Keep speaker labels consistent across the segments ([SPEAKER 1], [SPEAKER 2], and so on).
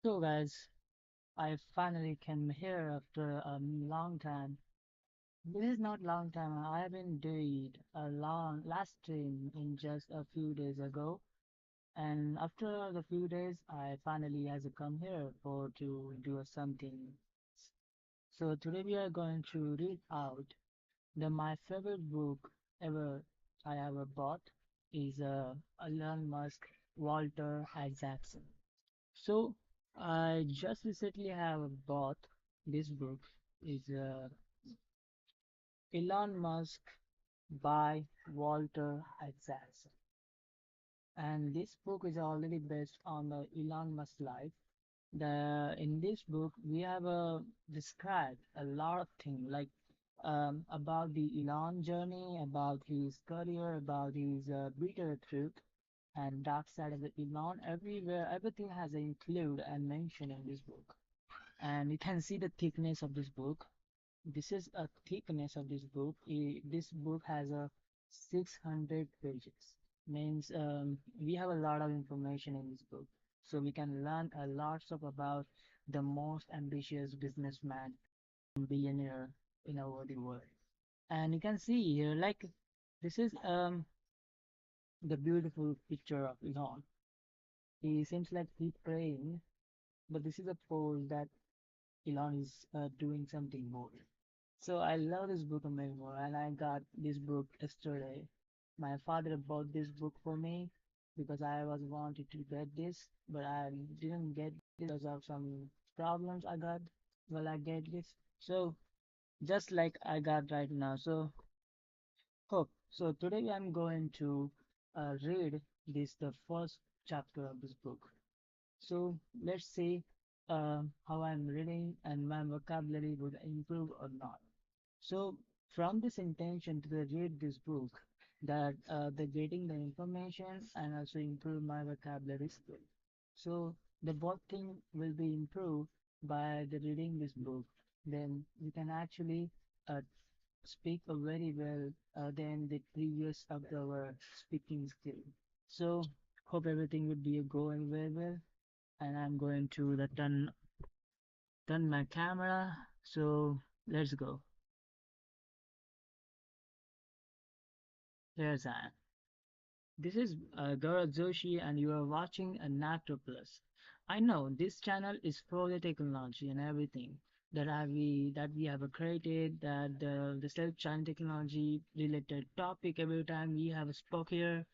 [SPEAKER 1] So guys, I finally came here after a long time. This is not long time. I've been doing a long last stream in just a few days ago, and after the few days, I finally has to come here for to do something. So today we are going to read out the my favorite book ever I ever bought is Elon Musk Walter Isaacson. So I just recently have bought this book is Elon Musk by Walter Isaacson. And this book is already based on the Elon Musk life. The in this book we have described a lot of things like about the Elon journey, about his career, about his bitter truth and dark side of the Elon. Everywhere, everything has included and mentioned in this book. And you can see the thickness of this book. This is a thickness of this book. This book has a 600 pages. Means we have a lot of information in this book, so we can learn a lot of about the most ambitious businessman, billionaire in our the world. And you can see here, like this is the beautiful picture of Elon. He seems like he's praying, but this is a pose that Elon is doing something more. So I love this book more, and I got this book yesterday. My father bought this book for me because I was wanted to get this, but I didn't get because of some problems I got while I get this. So just like I got right now. So hope. So today I'm going to read this the first chapter of this book. So let's see how I'm reading and my vocabulary would improve or not. So from this intention to read this book, that the getting the information and also improve my vocabulary skill. So the both thing will be improved by the reading this book. Then you can actually uh, speak very well than the previous of our speaking skill. So hope everything would be going very well. And I'm going to the turn my camera. So let's go. Here's I. This is Gaurav Joshi, and you are watching a Nato Plus. I know this channel is for the technology and everything that we have created. That the self-channel technology related topic every time we have a spoke here.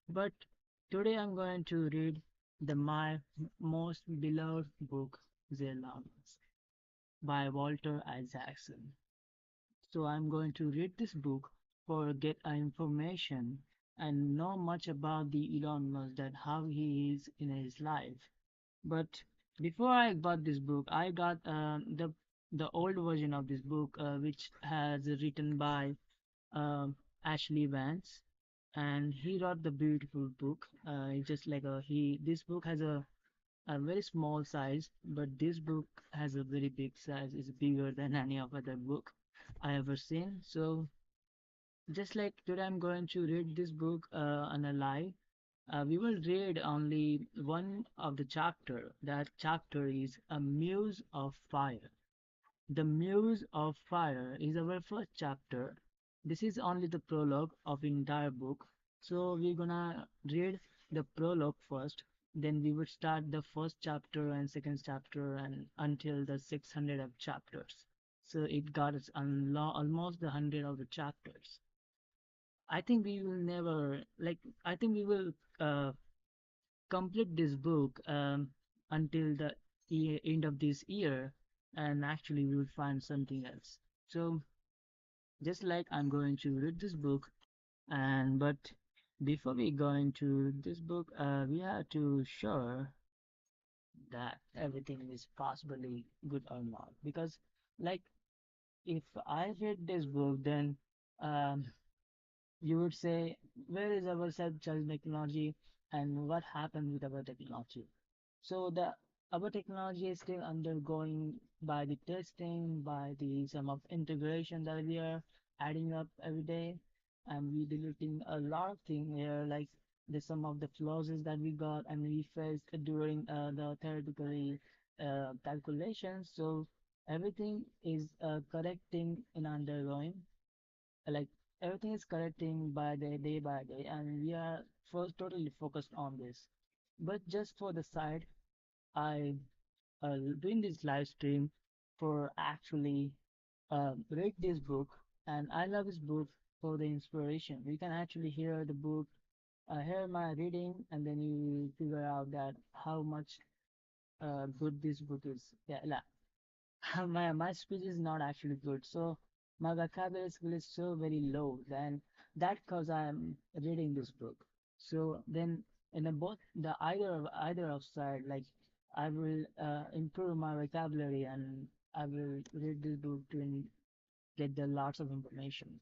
[SPEAKER 1] But today I'm going to read the my most beloved book, Zelda, by Walter Isaacson. So I'm going to read this book for get information and know much about the Elon Musk that how he is in his life. But before I got this book, I got the old version of this book, which has written by Ashley Vance, and he wrote the beautiful book. It's just like he this book has a very small size, but this book has a very big size. It's bigger than any of other book I ever seen. So just like today, I'm going to read this book on a live. We will read only one of the chapter. That chapter is a Muse of Fire. The Muse of Fire is our first chapter. This is only the prologue of entire book. So we're gonna read the prologue first. Then we would start the first chapter and second chapter and until the 600 of chapters. So it got us almost the 100 of the chapters. I think we will never like. I think we will complete this book until the end of this year, and actually we will find something else. So just like I'm going to read this book, and but before we go into this book, we have to sure that everything is possibly good or not. Because like if I read this book, then um, you would say, where is our self-charging technology and what happened with our technology? So the our technology is still undergoing by the testing, by the some of integration that we are adding up every day, and we deleting a lot of things here. Like the some of the flaws that we got and we faced during the theoretically calculations. So everything is correcting in undergoing, like everything is correcting by the day by day, and we are first totally focused on this. But just for the side, I doing this live stream for actually read this book, and I love this book for the inspiration. You can actually hear the book, hear my reading, and then you figure out that how much good this book is. Yeah, my speech is not actually good, so my vocabulary skill is so very low. Then that because I'm reading this book. So then in the both the either of side, like I will improve my vocabulary and I will read this book to get the lots of information.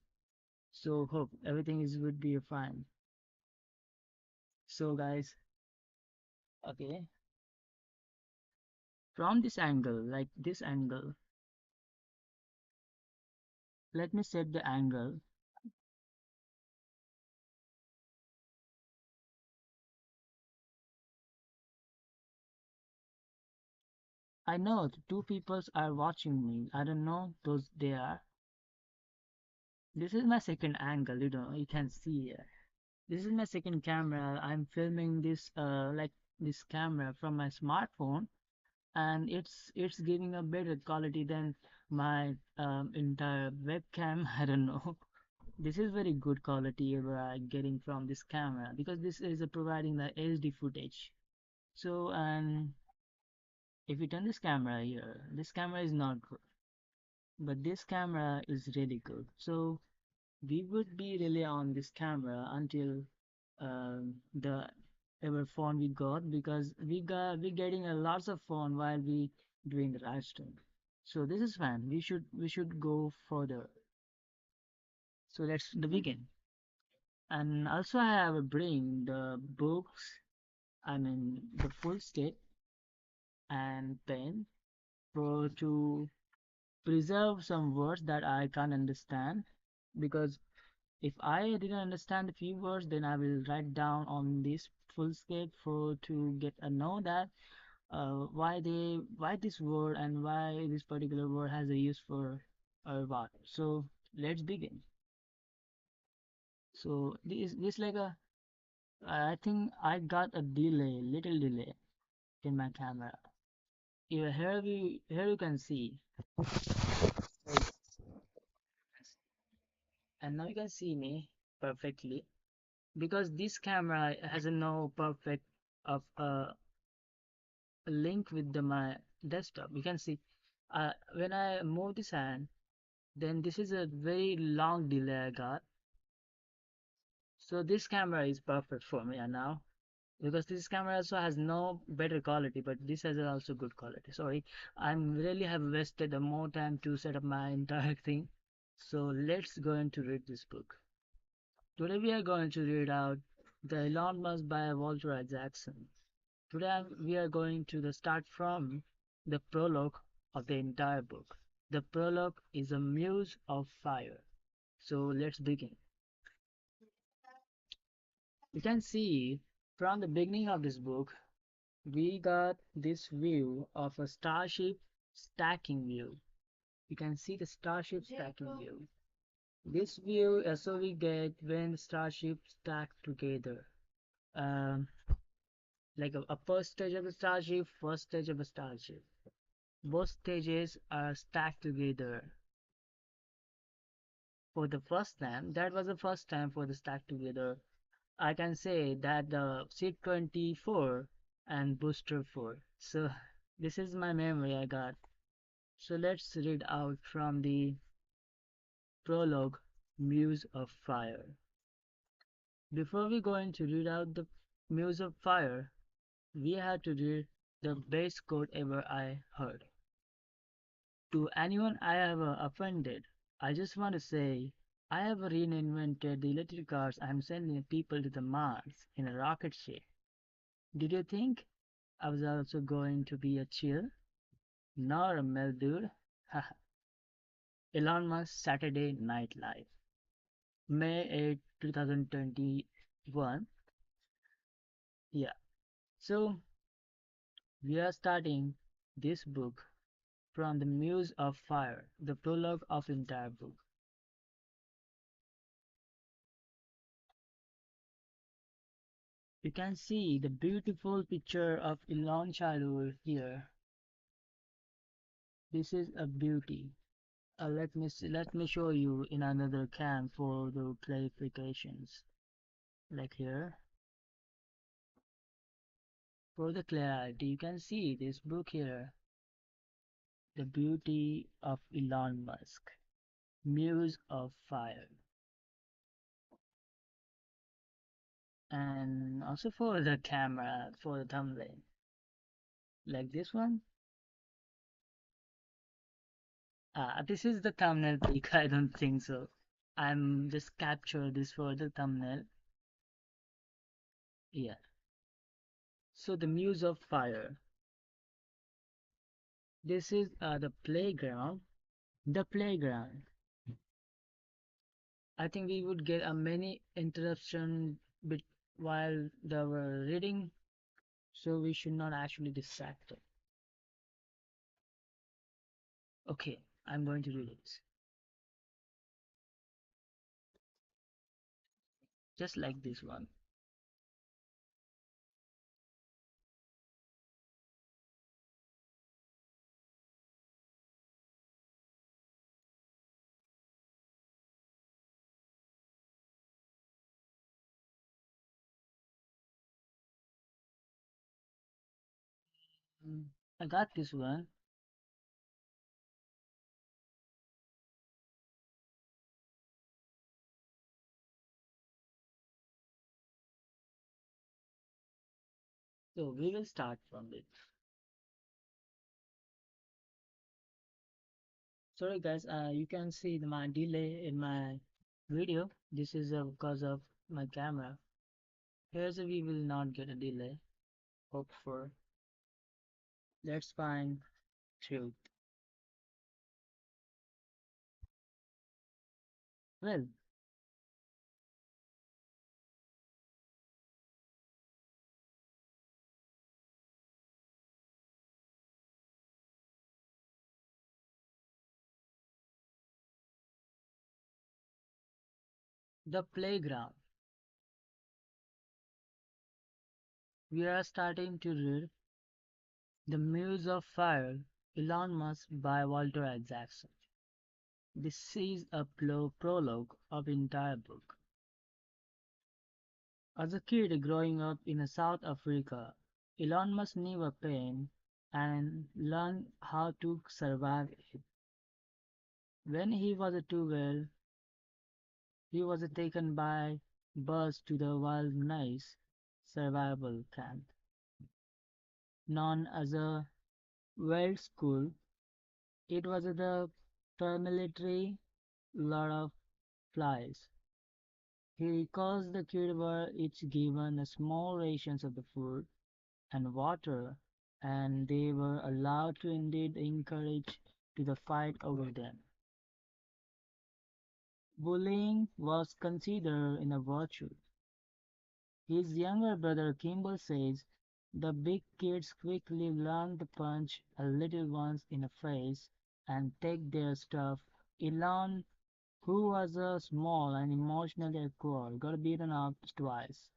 [SPEAKER 1] So hope everything is would be fine. So guys, okay, from this angle, like this angle, let me set the angle. I know two peoples are watching me. I don't know those they are. This is my second angle, you can see here. This is my second camera. I'm filming this like this camera from my smartphone, and it's giving a better quality than my entire webcam. I don't know. This is very good quality we're getting from this camera because this is providing the HD footage. So and if you turn this camera here, this camera is not good, but this camera is really good. So we would be really on this camera until the ever phone we got, because we getting a lots of phone while we doing the live stream. So this is fine. We should go further. So let's the begin. And also I have bring the books. I mean the full state and pen for to preserve some words that I can't understand, because if I didn't understand a few words, then I will write down on this full scape for to get a know that why this word and why this particular word has a use for what. So let's begin. So this like a I think I got a delay, little delay in my camera. Here you can see, and now you can see me perfectly, because this camera has a no perfect of link with my desktop. You can see when I move this hand, then this is a very long delay I got. So this camera is perfect for me now, because this camera also has no better quality, but this has also good quality. Sorry, I'm really have wasted more time to set up my entire thing. So let's go into read this book. Today we are going to read out the Elon Musk by Walter Isaacson. Today we are going to the start from the prologue of the entire book. The prologue is a muse of fire. So let's begin. You can see from the beginning of this book, we got this view of a starship stacking view. You can see the starship stacking view. This view also we get when starships stack together. Um, like a first stage of a starship, first stage of a starship. Both stages are stacked together. For the first time, that was the first time for the stack together. I can say that the Seat 24 and Booster 4. So this is my memory I got. So let's read out from the prologue, Muse of Fire. Before we go into read out the Muse of Fire, we had to read the best quote ever I heard. To anyone I have offended, I just want to say I have reinvented the electric cars. I'm sending people to the Mars in a rocket ship. Did you think I was also going to be a chill? Nor a mel dude? Elon Musk Saturday Night Live. May 8, 2021. Yeah. So we are starting this book from the Muse of Fire, the prologue of entire book. You can see the beautiful picture of Elon childhood here. This is a beauty. Let me show you in another cam for the clarifications. Like here, for the clarity, you can see this book here, The Beauty of Elon Musk, Muse of Fire. And also for the camera, for the thumbnail. Like this one. This is the thumbnail pic. I don't think so. I'm just capture this for the thumbnail. Yeah. So the Muse of Fire. This is the playground. The playground. I think we would get a many interruption bit while they were reading, so we should not actually distract it. Okay, I'm going to read it. Just like this one. Mm, I got this one. So we will start from it. Sorry guys, you can see my delay in my video. This is because of my camera. Here's we will not get a delay. Hope for. Let's find truth. Well, the playground. We are starting to read The Muse of Fire, Elon Musk by Walter Isaacson. This is a prologue of entire book. As a kid growing up in South Africa, Elon Musk knew a pain and learned how to survive it. When he was 12, he was taken by bus to the wilderness survival camp, known as a Wild School. It was the paramilitary lot of flies. He recalls the kids were each given a small rations of the food and water, and they were allowed to indeed encourage to the fight over them. Bullying was considered in a virtue. His younger brother Kimball says the big kids quickly learn to punch a little ones in the face and take their stuff. Elon, who was a small and emotionally awkward, got beaten up twice.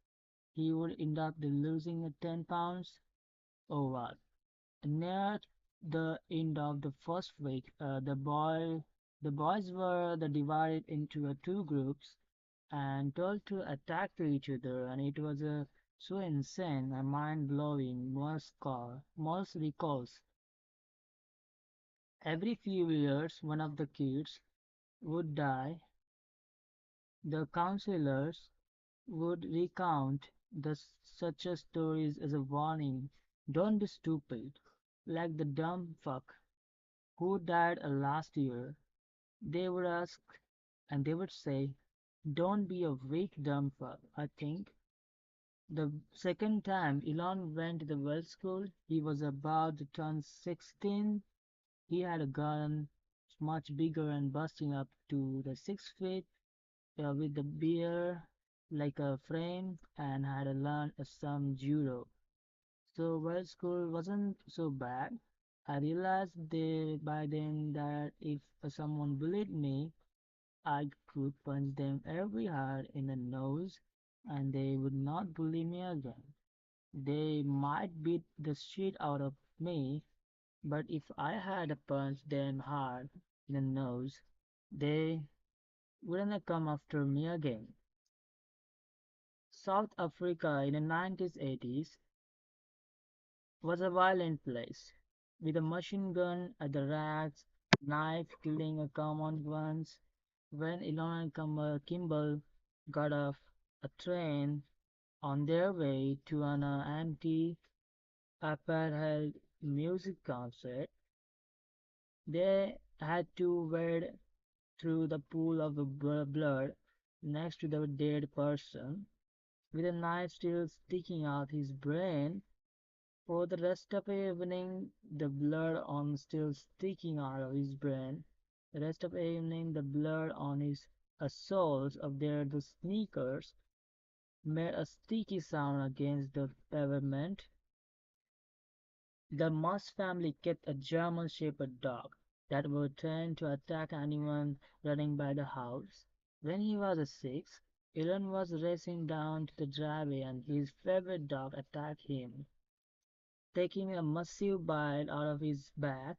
[SPEAKER 1] He would end up losing 10 pounds or what. Near the end of the first week, the boys were divided into two groups and told to attack to each other, and it was so insane and mind-blowing. Most recalls. Every few years, one of the kids would die. The counselors would recount such a stories as a warning. Don't be stupid, like the dumb fuck who died last year. They would ask, and they would say, don't be a weak dumb fuck. I think the second time Elon went to the world school, he was about to turn 16. He had a gun, much bigger and busting up to the 6 feet with the beer. like a friend and had learned some judo. So while school wasn't so bad, I realized by then that if someone bullied me, I could punch them every hard in the nose and they would not bully me again. They might beat the shit out of me, but if I had punched them hard in the nose, they wouldn't come after me again. South Africa in the 90s 80s was a violent place, with a machine gun at the racks, knife killing a common ones. When Elon and Kimball got off a train on their way to an empty apartheid music concert, they had to wade through the pool of blood next to the dead person, with a knife still sticking out his brain. For the rest of the evening, the blood on still sticking out of his brain. The rest of the evening, the blood on his soles of the sneakers made a sticky sound against the pavement. The Musk family kept a German Shepherd dog that would train to attack anyone running by the house. When he was a six, Elon was racing down to the driveway and his favorite dog attacked him, taking a massive bite out of his back.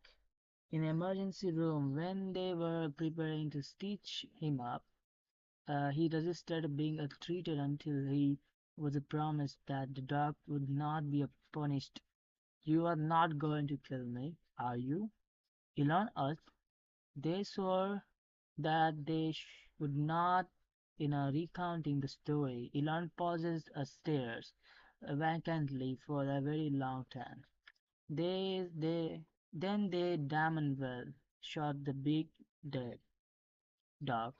[SPEAKER 1] In the emergency room, when they were preparing to stitch him up, he resisted being treated until he was promised that the dog would not be punished. "You are not going to kill me, are you?" Elon asked. They swore that they would not. In recounting the story, Elon pauses and stares vacantly for a very long time. Then they damn and well shot the big dead dog.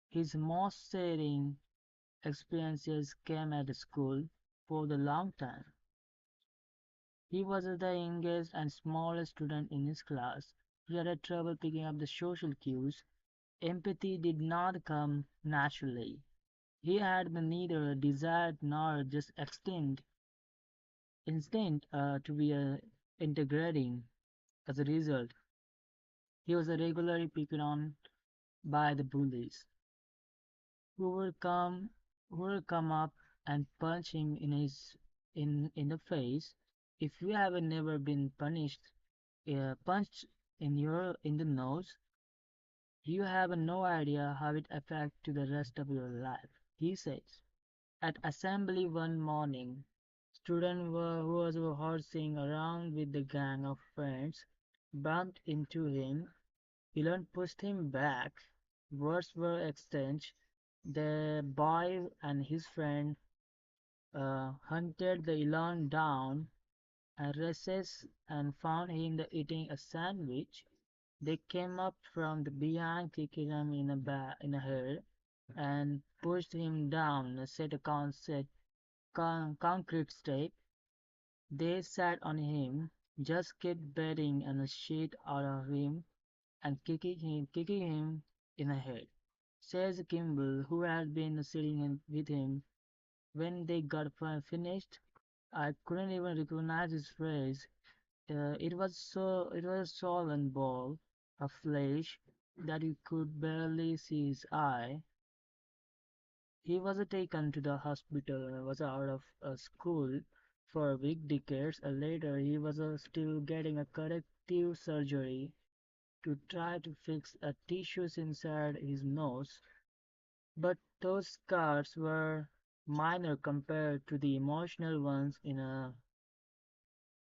[SPEAKER 1] His most searing experiences came at school. For the long time, he was the youngest and smallest student in his class. He had trouble picking up the social cues. Empathy did not come naturally. He had neither desire nor just instinct to be integrating. As a result, he was regularly picked on by the bullies, who would come up and punch him in the face. If you have never been punched in the nose, you have no idea how it affects to the rest of your life, he says. At assembly one morning, who was horsing around with the gang of friends bumped into him. Elon pushed him back. Words were exchanged. The boy and his friend hunted the Elon down and recess and found him eating a sandwich. They came up from the behind, kicking him in the head, and pushed him down, set a concrete step. They sat on him, just kept beating and the shit out of him and kicking him in the head. Says Kimball, who had been sitting with him when they got finished. I couldn't even recognize his face. It was a swollen ball of flesh that you could barely see his eye. He was taken to the hospital and was out of school for a week. Decades later, he was still getting a corrective surgery to try to fix tissues inside his nose. But those scars were minor compared to the emotional ones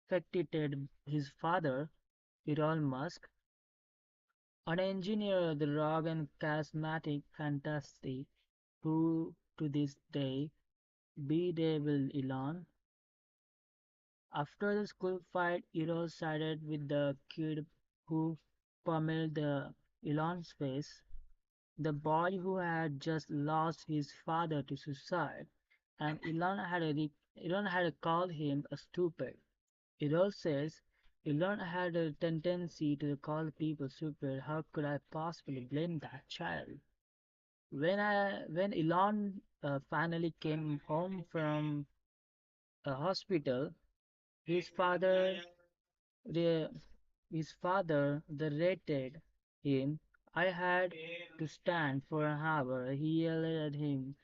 [SPEAKER 1] affected his father, Elon Musk, an engineer, the rogue and charismatic fantastic, who to this day bedevil Elon. After the school fight, Eros sided with the kid who pummeled Elon's face, the boy who had just lost his father to suicide, and Elon had called him a stupid. Errol says, Elon had a tendency to call people stupid. How could I possibly blame that child? When Elon finally came home from a hospital, his father the the rated him. I had to stand for an hour. He yelled at him.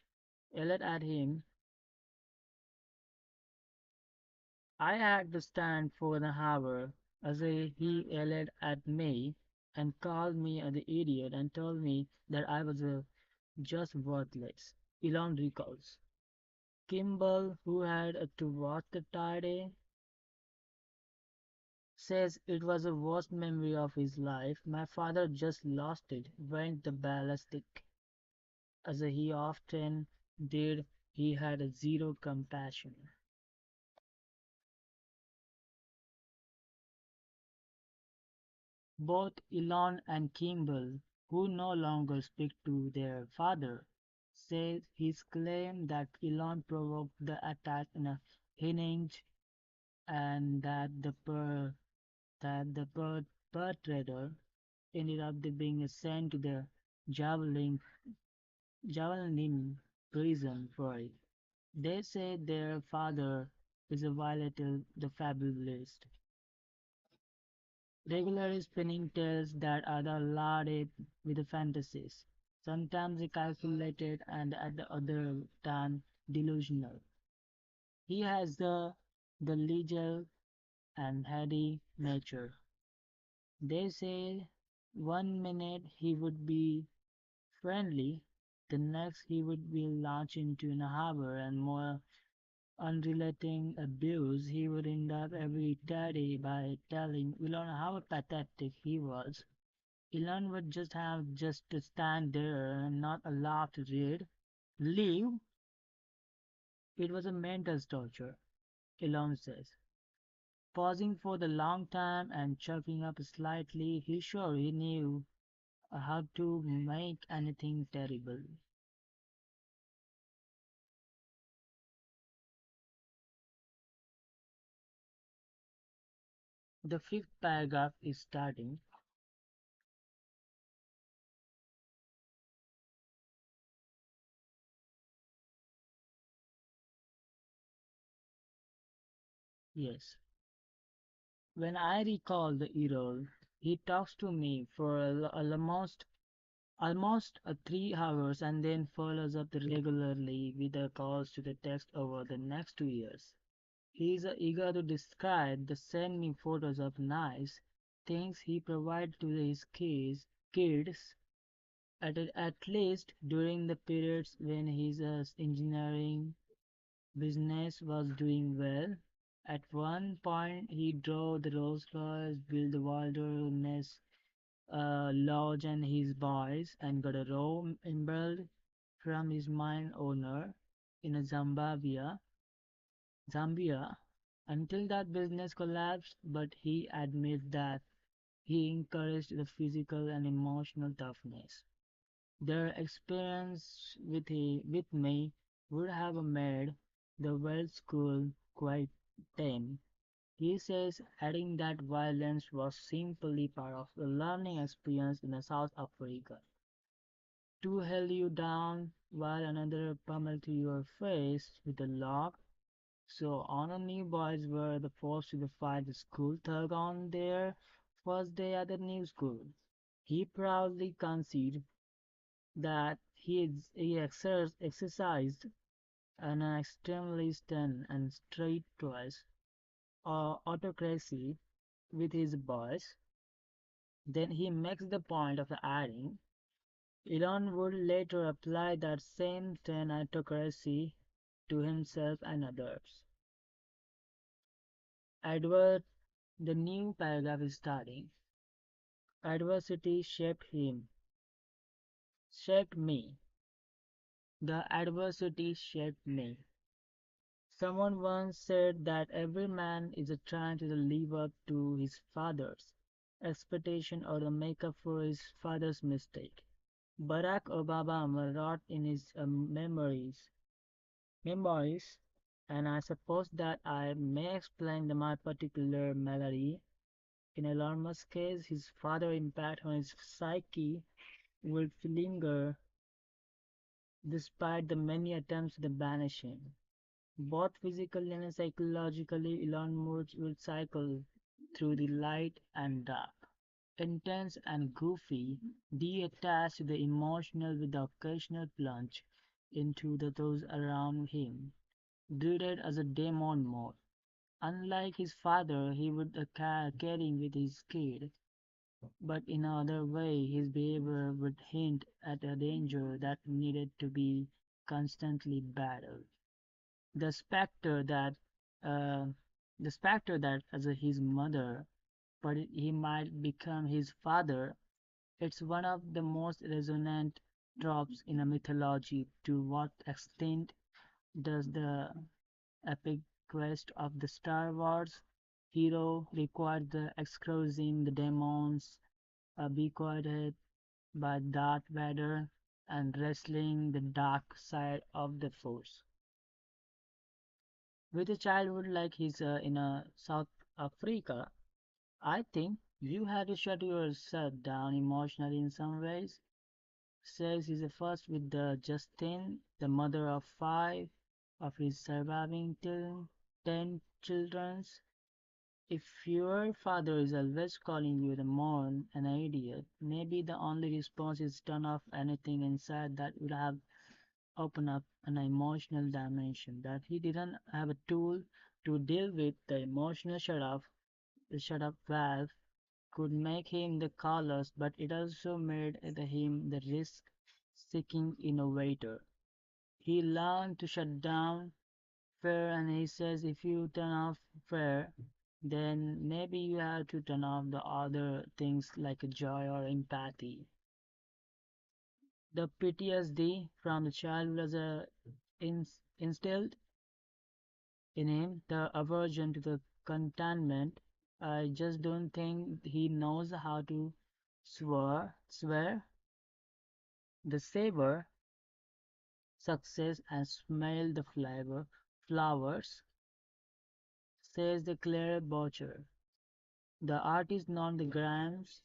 [SPEAKER 1] I had to stand for an hour as he yelled at me and called me the idiot and told me that I was just worthless. Elon recalls. Kimball, who had to watch the tide, says it was the worst memory of his life. My father just lost it, went the ballistic, as he often did. He had a zero compassion. Both Elon and Kimball, who no longer speak to their father, say his claim that Elon provoked the attack in a hinge and that the perpetrator ended up being sent to the Javelin prison for it. They say their father is a violator the fabulist, regularly spinning tales that are loaded with fantasies, sometimes calculated and at the other time delusional. He has the legal and heady nature. They say one minute he would be friendly, the next he would be launched into an harbor and more unrelenting abuse. He would end up every day by telling Elon how pathetic he was. Elon would just to stand there and not allowed to leave. It was a mental torture, Elon says. Pausing for the long time and choking up slightly, he knew how to make anything terrible. The fifth paragraph is starting. Yes. When I recall the Errol, he talks to me for almost 3 hours and then follows up regularly with the calls to the text over the next 2 years. He is eager to describe the send me photos of nice things he provides to his kids at least during the periods when his engineering business was doing well. At one point, he drove the Rolls-Royce, built the wilderness lodge and his boys, and got a row emerald from his mine owner in Zambia, until that business collapsed. But he admits that he encouraged the physical and emotional toughness. Their experience with me would have made the world school quite tame. He says, adding that violence was simply part of the learning experience in South Africa. To held you down while another pummeled to your face with a log. So only boys were the forced to fight the school thug on their first day at the new school. He proudly conceded that exercised an extremely stern and straight choice or autocracy with his boys. Then he makes the point of adding, Elon would later apply that same stern autocracy to himself and others. Edward, the new paragraph is starting. Adversity shaped me. The adversity shaped me. Someone once said that every man is trying to live up to his father's expectation or to make up for his father's mistake. Barack Obama wrote in his memoirs, and I suppose that I may explain my particular malady. In Elon Musk's case, his father's impact on his psyche would linger despite the many attempts to banish him. Both physically and psychologically, Elon Musk will cycle through the light and dark, intense and goofy, detached to the emotional with the occasional plunge into those around him, treated as a demon mode. Unlike his father, he would caring with his kid, but in another way, his behavior would hint at a danger that needed to be constantly battled. The specter that, uh, the specter that as his mother, but he might become his father. It's one of the most resonant tropes in a mythology. To what extent does the epic quest of the Star Wars hero require the excusing the demons, be quoted by Darth Vader, and wrestling the dark side of the Force? With a childhood like his in South Africa, I think you had to shut yourself down emotionally in some ways. Says he's the first with the Justin, the mother of five of his surviving 10 children. If your father is always calling you the moron, an idiot, maybe the only response is turn off anything inside that would have opened up an emotional dimension that he didn't have a tool to deal with. The emotional shut up valve could make him the callous, but it also made him the risk-seeking innovator. He learned to shut down fear, and he says if you turn off fear, then maybe you have to turn off the other things like joy or empathy. The PTSD from the child was instilled in him, the aversion to the contentment. I just don't think he knows how to swear, the savor, success, and smell the flowers, says the Claire Boucher. The artist known the Grimes,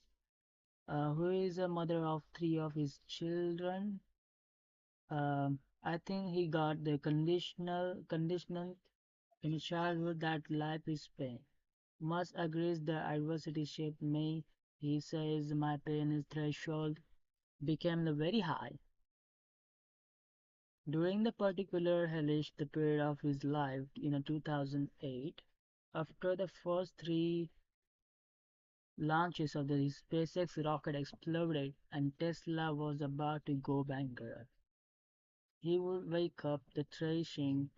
[SPEAKER 1] who is a mother of three of his children. I think he got the conditional in his childhood that life is pain. Musk agrees the adversity shaped me. He says my pain threshold became very high. During the particular hellish the period of his life in 2008, after the first three launches of the SpaceX rocket exploded and Tesla was about to go bankrupt, he would wake up the thrashing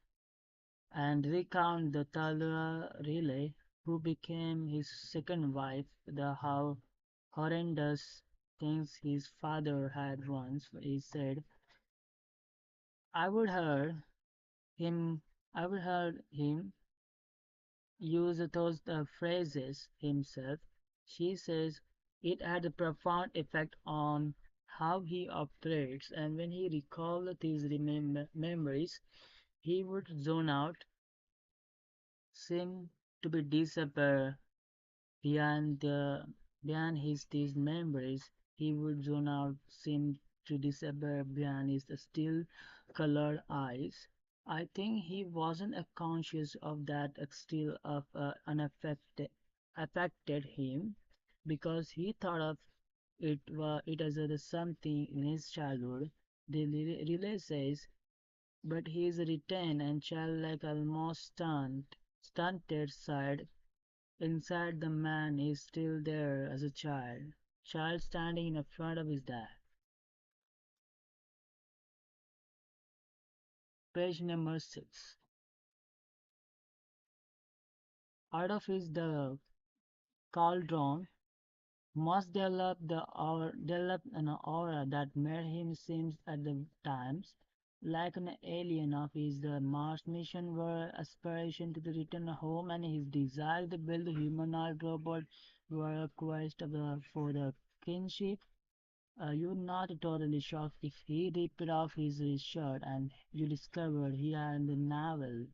[SPEAKER 1] and recount the Talura relay, who became his second wife, the how horrendous things his father had once. He said, I would heard him I would heard him use those phrases himself. She says it had a profound effect on how he operates, and when he recalled these memories, he would zone out, seem to be disappear behind behind these memories. He would zone out, seem to disappear behind his still colored eyes. I think he wasn't conscious of that still of unaffected affected him because he thought of it as a something in his childhood. The relay says, but his retained and childlike, almost stunted side inside the man is still there as a child standing in front of his dad. Page number 6. Out of his the cauldron must develop an aura that made him seem at the times like an alien of his the Mars mission were aspiration to the return home and his desire to build a humanoid robot were a quest for the kinship. You're not totally shocked if he ripped off his shirt and you discovered he had the navel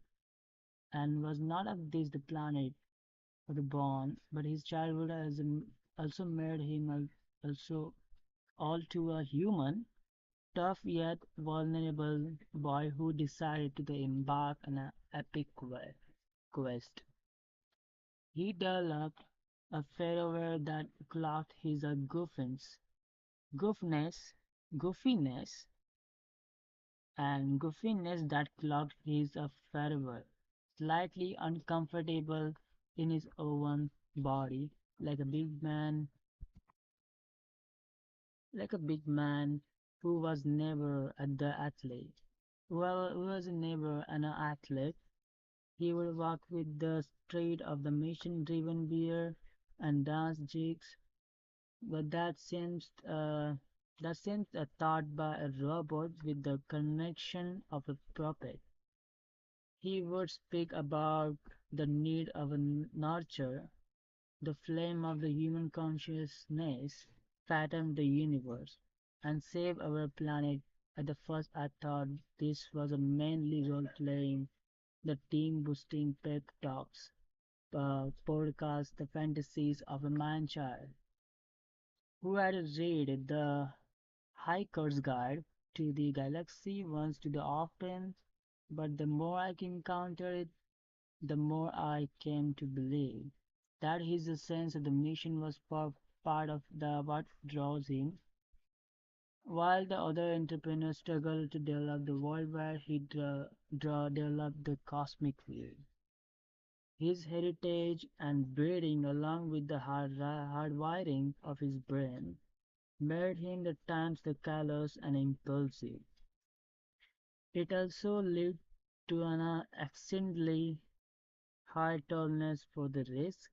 [SPEAKER 1] and was not of this the planet or the born, but his childhood has also made him also all too a human. tough yet vulnerable boy who decided to embark on an epic quest. He developed a fervor that clocked his goofiness, goofiness, goofiness that clocked his fervor, slightly uncomfortable in his own body, like a big man, like a big man who was never at the athlete. Who was never an athlete. He would walk with the stride of the mission-driven bear and dance jigs, but that seems a thought by a robot with the connection of a puppet. He would speak about the need of a nurture, the flame of the human consciousness, fathom the universe, and save our planet. At the first, I thought this was a mainly role playing, the team boosting pep talks, podcast, the fantasies of a man child who had read the Hiker's Guide to the Galaxy once too often, but the more I encountered it, the more I came to believe that his sense of the mission was part of the what draws him. While the other entrepreneurs struggle to develop the worldwide, he developed the cosmic field. His heritage and breeding, along with the hard wiring of his brain, made him at times the callous and impulsive. It also led to an exceedingly high tolerance for the risk.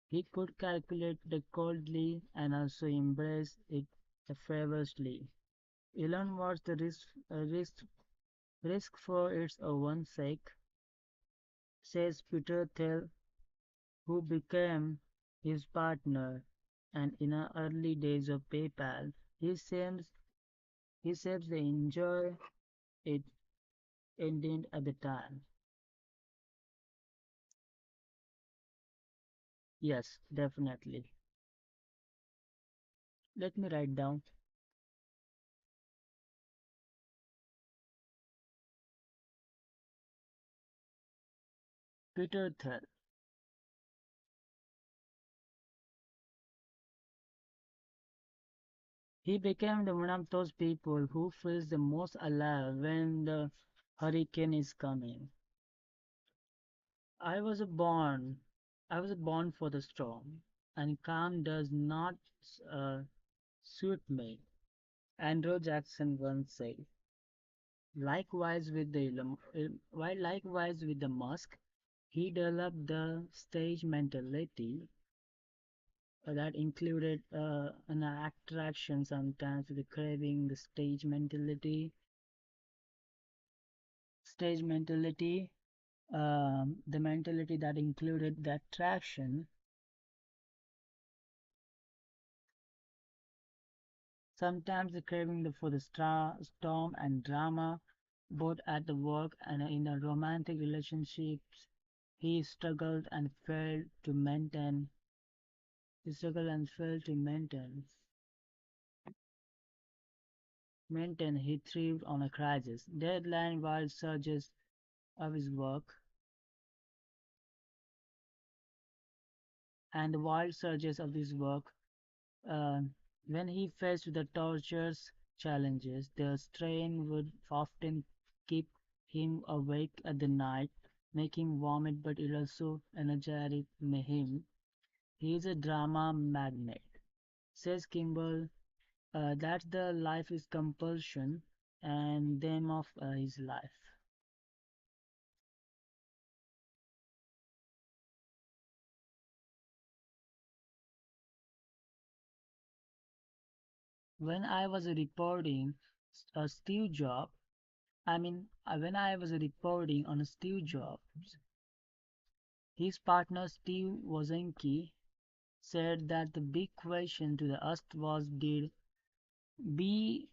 [SPEAKER 1] He could calculate it coldly and also embrace it feverishly. Elon was the risk for its own sake, says Peter Thiel, who became his partner, and in the early days of PayPal, he seems to enjoy it ended at the time. Yes, definitely. Let me write down. Peter Thiel. He became one of those people who feels the most alive when the hurricane is coming. I was born. I was born for the storm, and calm does not uh, suit me. Andrew Jackson once said. Likewise with the Musk, he developed the stage mentality that included an attraction sometimes the craving, the stage mentality, the mentality that included the attraction, sometimes the craving for the storm and drama, both at the work and in the romantic relationships. He struggled and failed to maintain. He struggled and failed to maintain. He thrived on a crisis. Deadline wild surges of his work and the wild surges of his work. Uh, when he faced the tortures challenges, the strain would often keep him awake at the night, making vomit, but it also energized him. He is a drama magnet, says Kimball. That's the life is compulsion and them of his life. When I was reporting Steve Jobs, when I was reporting on Steve Jobs, his partner Steve Wozniacki said that the big question to the us was did we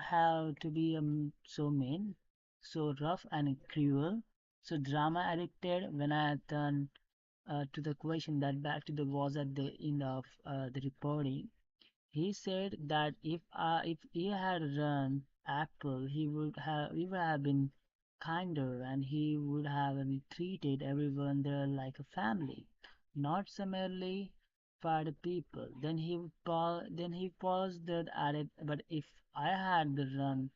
[SPEAKER 1] have to be so mean, so rough and cruel, so drama addicted when I turned to the question that back to the was at the end of the reporting. He said that if he had Apple, he would have been kinder, and he would have treated everyone there like a family, not summarily for the people. Then he paused and added, "But if I had the run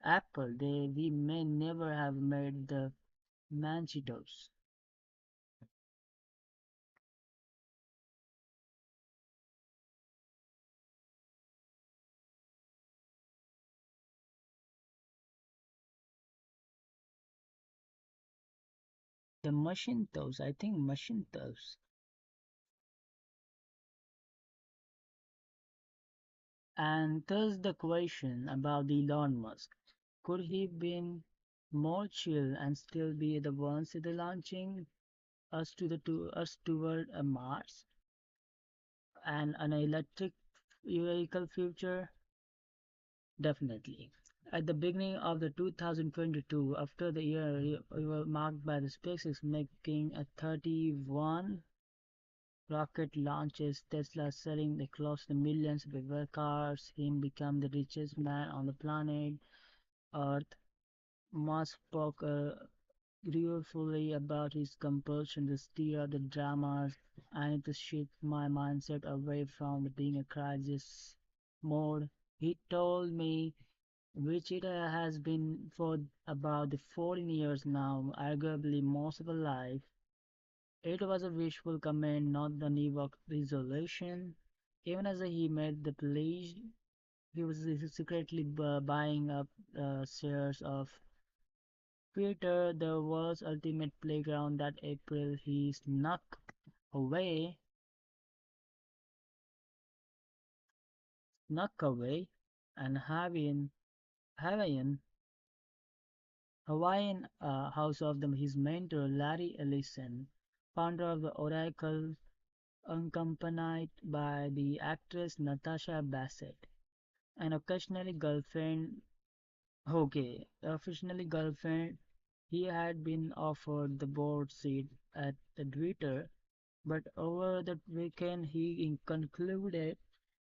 [SPEAKER 1] Apple, we may never have made the Manchitos." The Machintos, I think Machintos. And thus the question about Elon Musk. Could he been more chill and still be the ones that are launching us toward a Mars and an electric vehicle future? Definitely. At the beginning of the 2022, after the year we were marked by the SpaceX making a 31 rocket launches, Tesla selling the close to millions of ever cars, him become the richest man on the planet Earth. Musk spoke gleefully about his compulsion to steer the dramas. "I need to shift my mindset away from being a crisis mode," he told me, which it has been for about the 14 years now, arguably most of our life. It was a wishful comment, not the Newark resolution. Even as he made the pledge, he was secretly buying up shares of Twitter, the world's ultimate playground. That April he away, snuck away, and Hawaiian house of his mentor Larry Ellison, founder of the Oracle, accompanied by the actress Natasha Bassett, and occasionally girlfriend. Okay, officially girlfriend. He had been offered the board seat at the Twitter, but over the weekend he concluded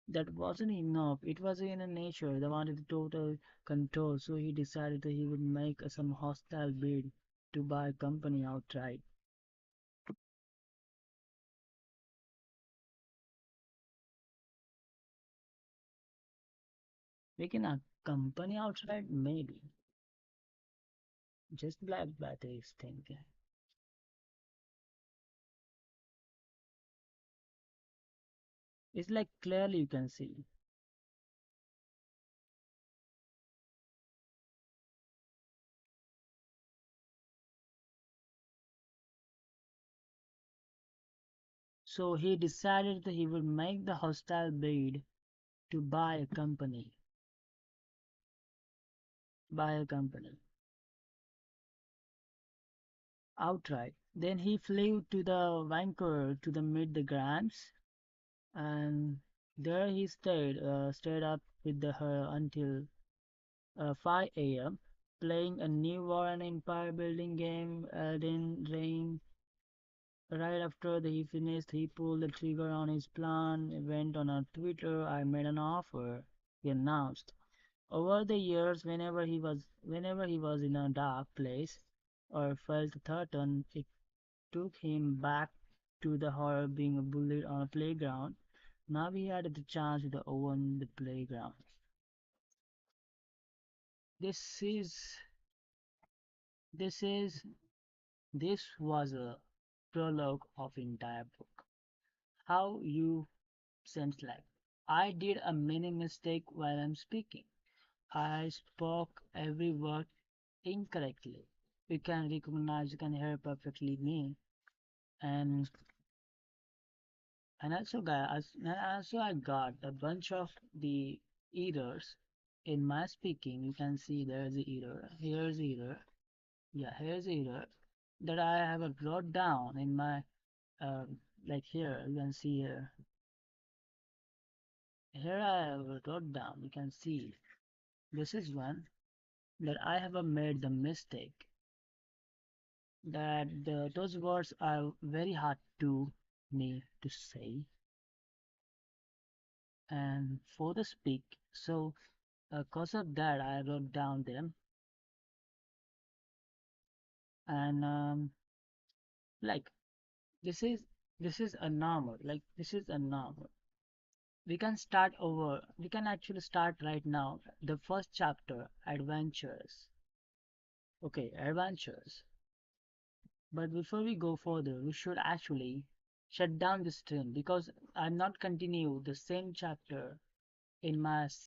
[SPEAKER 1] that wasn't enough. It was in a nature. They wanted total control, so he decided that he would make some hostile bid to buy a company outright. Making a company outright, maybe. Just black batteries think. It's like clearly you can see. So he decided that he would make the hostile bid to buy a company outright. Then he flew to the Vancouver to the meet the Grants, and there he stayed up with her until 5 a.m., playing a new War and Empire building game, Elden Ring. Right after he finished, he pulled the trigger on his plan, went on a Twitter, "I made an offer," he announced. Over the years, whenever he was in a dark place or felt threatened, it took him back to the horror being bullied on a playground. Now he had the chance to own the playground. This is this is this was a prologue of entire book. How you sense like I did a mini mistake while I'm speaking. I spoke every word incorrectly. You can hear perfectly me. And and also I got a bunch of the errors in my speaking. You can see there's the error. Here's the error. Yeah, here's the error that I have wrote down in my like here. You can see here. Here I have wrote down. You can see this is one that I have made the mistake that those words are very hard to me to say and for the speak. So Cause of that, I wrote down them, and like this is this is a normal. Like this is a normal. We can start over. We can actually start right now. The first chapter, adventures. Okay, adventures. But before we go further, we should actually shut down the stream because I'm not continue the same chapter in my